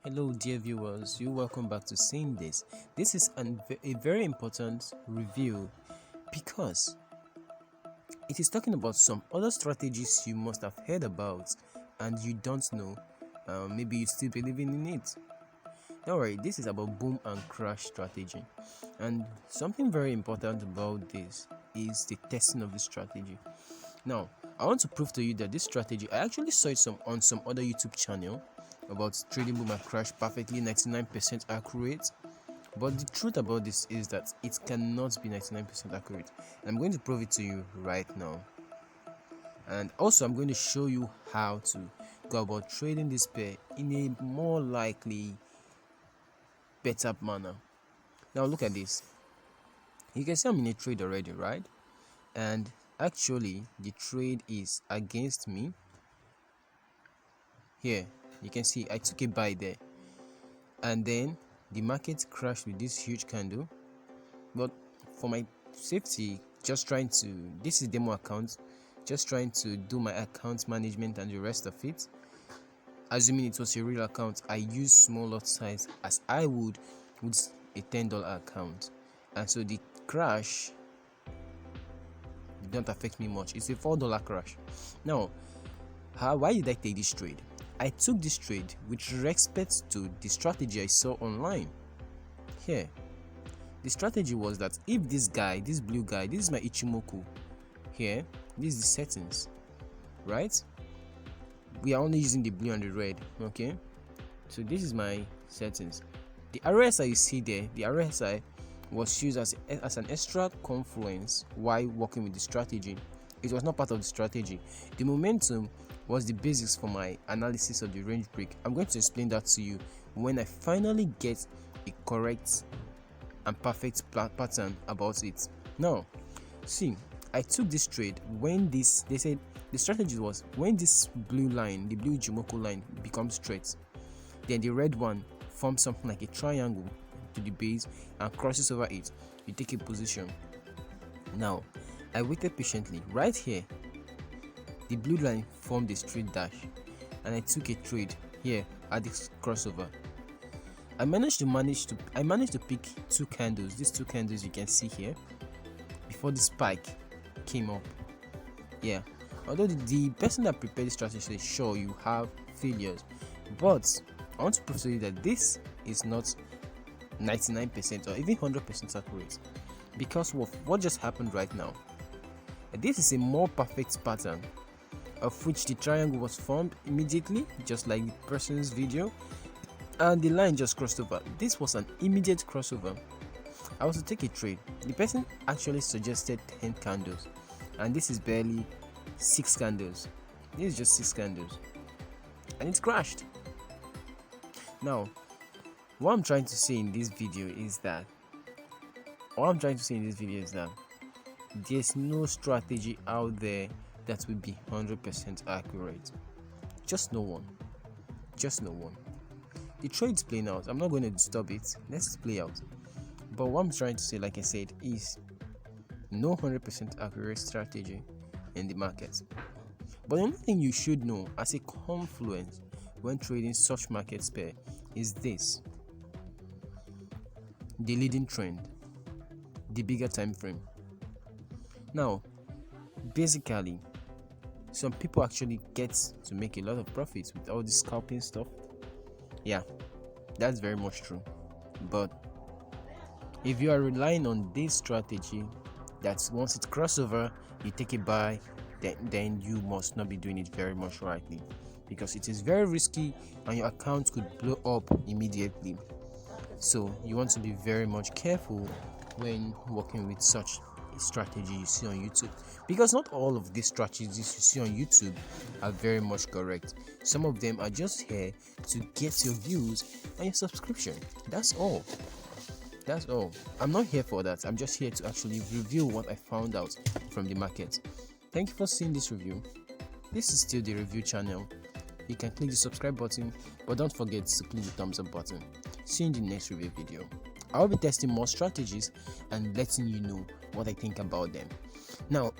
Hello dear viewers, you welcome back to Seeing This. This is a very important review because it is talking about some other strategies you must have heard about and you don't know. Maybe you still believing in it. Don't worry, this is about boom and crash strategy, and something very important about this is the testing of the strategy. Now, I want to prove to you that this strategy, I actually saw it on some other YouTube channel about trading boom and crash perfectly 99% accurate. But the truth about this is that it cannot be 99% accurate. And I'm going to prove it to you right now. And also, I'm going to show you how to go about trading this pair in a more likely, better manner. Now, look at this. You can see I'm in a trade already, right? And actually, the trade is against me. Here, you can see I took a buy there, and then the market crashed with this huge candle. But for my safety, this is demo account, just trying to do my account management and the rest of it. Assuming it was a real account, I use small lot size as I would with a $10 account, and so the crash did not affect me much. It's a $4 crash. Now, why did I take this trade? I took this trade with respect to the strategy I saw online. Here, the strategy was that if this blue guy, this is my Ichimoku. Here, this is the settings, right? We are only using the blue and the red, okay? So this is my settings. The RSI you see there, the RSI was used as an extra confluence while working with the strategy. It was not part of the strategy. The momentum was the basis for my analysis of the range break. I'm going to explain that to you when I finally get a correct and perfect pattern about it. Now, see, I took this trade when they said the strategy was when this blue line, the blue Ichimoku line, becomes straight, then the red one forms something like a triangle to the base and crosses over it. You take a position. Now, I waited patiently. Right here, the blue line formed a straight dash, and I took a trade here at this crossover. I managed to pick two candles. These two candles you can see here before the spike came up. Yeah, although the person that prepared the strategy said sure you have failures, but I want to prove to you that this is not 99% or even 100% accurate because of what just happened right now. This is a more perfect pattern of which the triangle was formed immediately, just like the person's video, and the line just crossed over. This was an immediate crossover. I was to take a trade. The person actually suggested 10 candles, and this is barely 6 candles. This is just 6 candles, and it crashed. Now, what I'm trying to say in this video is that there's no strategy out there that will be 100% accurate. Just no one. The trade's playing out. I'm not going to disturb it. Let's play out. But what I'm trying to say, like I said, is no 100% accurate strategy in the market. But the only thing you should know as a confluence when trading such market pair is this: the leading trend, the bigger time frame. Now, basically, some people actually get to make a lot of profits with all this scalping stuff. Yeah, that's very much true. But if you are relying on this strategy, that once it crosses over, you take a buy, then you must not be doing it very much rightly, because it is very risky and your account could blow up immediately. So you want to be very much careful when working with such strategy you see on YouTube, because not all of these strategies you see on YouTube are very much correct. Some of them are just here to get your views and your subscription. That's all. I'm not here for that. I'm just here to actually review what I found out from the market. Thank you for seeing this review. This is still the review channel. You can click the subscribe button, but don't forget to click the thumbs up button. See you in the next review video. I'll be testing more strategies and letting you know what I think about them. Now,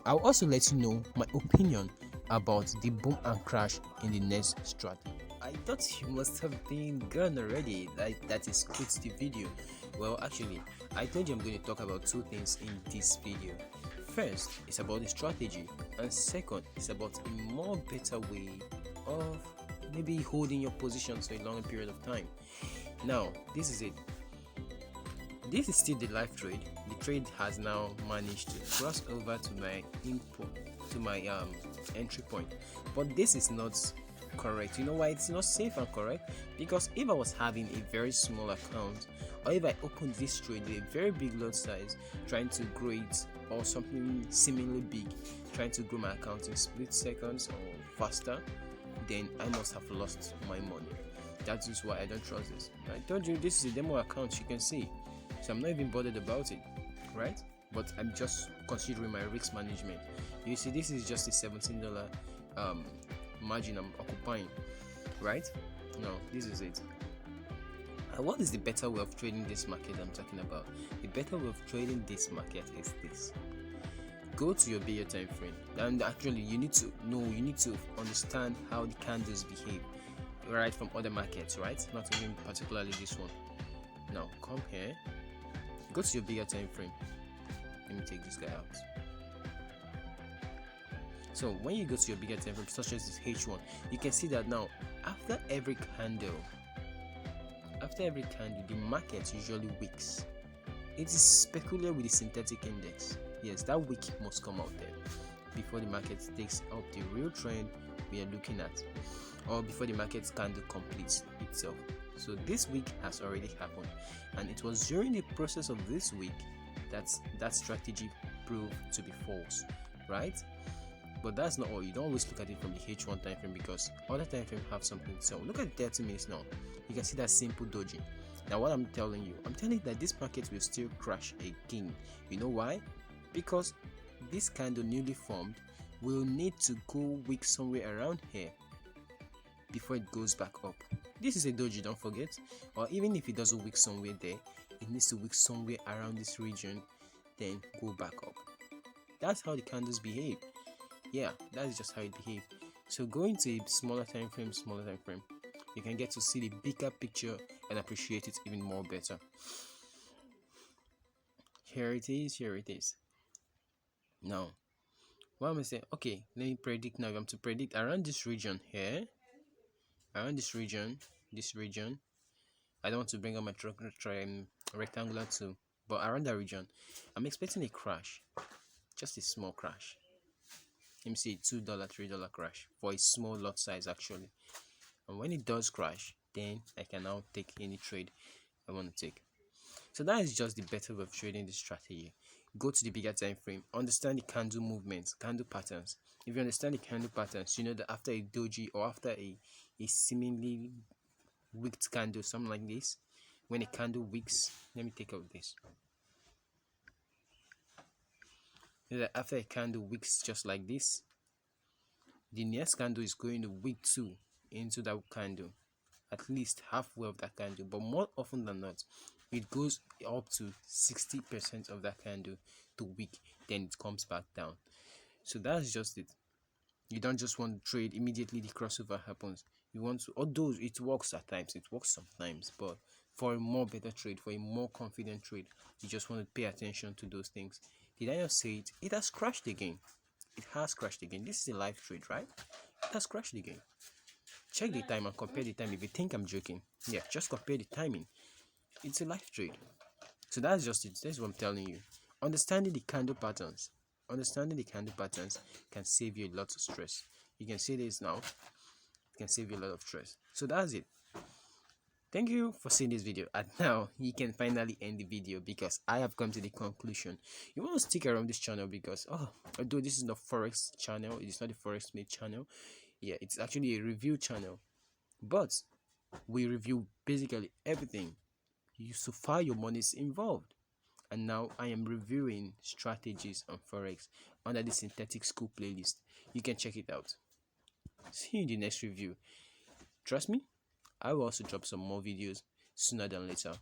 I'll also let you know my opinion about the boom and crash in the next strategy. I thought you must have been gone already. That is quit the video. Well, actually, I told you I'm going to talk about two things in this video. First, it's about the strategy, and second, it's about a more better way of maybe holding your position for a longer period of time. Now, this is it. This is still the live trade. The trade has now managed to cross over to my input, to my entry point, but this is not correct. You know why it's not safe and correct? Because if I was having a very small account, or if I opened this trade with a very big lot size, trying to grow it, or something similarly big, trying to grow my account in split seconds or faster, then I must have lost my money. That is why I don't trust this. I told you this is a demo account, you can see, so I'm not even bothered about it, right? But I'm just considering my risk management. You see, this is just a $17 margin I'm occupying, right? No, this is it. What is the better way of trading this market I'm talking about? The better way of trading this market is this. Go to your bigger time frame, and actually you need to understand how the candles behave, right, from other markets, right? Not even particularly this one. Now come here, go to your bigger time frame. Let me take this guy out. So when you go to your bigger time frame, such as this H1, you can see that now after every candle, the market usually wicks. It is peculiar with the synthetic index. Yes, that wick must come out there before the market takes up the real trend we are looking at, or before the market candle completes itself. So this week has already happened, and it was during the process of this week that strategy proved to be false, right? But that's not all. You don't always look at it from the H1 time frame, because other time frame have something to tell. Look at 30 minutes now. You can see that simple doji. Now what I'm telling you that this market will still crash again. You know why? Because this candle newly formed will need to go wick somewhere around here before it goes back up. This is a doji, don't forget. Or even if it doesn't wick somewhere there, it needs to wick somewhere around this region, then go back up. That's how the candles behave. Yeah, that is just how it behaves. So going to a smaller time frame, you can get to see the bigger picture and appreciate it even more better. Here it is. Now, what am I saying? Okay, let me predict now. I'm to predict around this region here, around this region. I don't want to bring up my rectangular tool, but around that region, I'm expecting a crash, just a small crash. Let me see, $2, $3 crash for a small lot size actually. And when it does crash, then I can now take any trade I want to take. So that is just the better way of trading this strategy. Go to the bigger time frame, understand the candle movements, candle patterns. If you understand the candle patterns, you know that after a doji or after a seemingly wicked candle, something like this, when a candle wicks, let me take out this. You know that after a candle wicks just like this, the next candle is going to wick too into that candle, at least halfway of that candle, but more often than not it goes up to 60% of that candle to wick, then it comes back down. So that's just it. You don't just want to trade immediately the crossover happens. You want to, although it works at times, it works sometimes, but for a more better trade, for a more confident trade, you just want to pay attention to those things. Did I just say it? It has crashed again. It has crashed again. This is a live trade, right? It has crashed again. Check the time and compare the time. If you think I'm joking, yeah, just compare the timing. It's a live trade. So that's just it. That's what I'm telling you. Understanding the candle patterns can save you a lot of stress. You can see this now. It can save you a lot of stress. So that's it. Thank you for seeing this video, and now you can finally end the video because I have come to the conclusion. You want to stick around this channel because although this is not forex channel, it is not a forex made channel. Yeah, it's actually a review channel, but we review basically everything. So far your money is involved, and now I am reviewing strategies on forex under the synthetic school playlist. You can check it out. See you in the next review. Trust me, I will also drop some more videos sooner than later.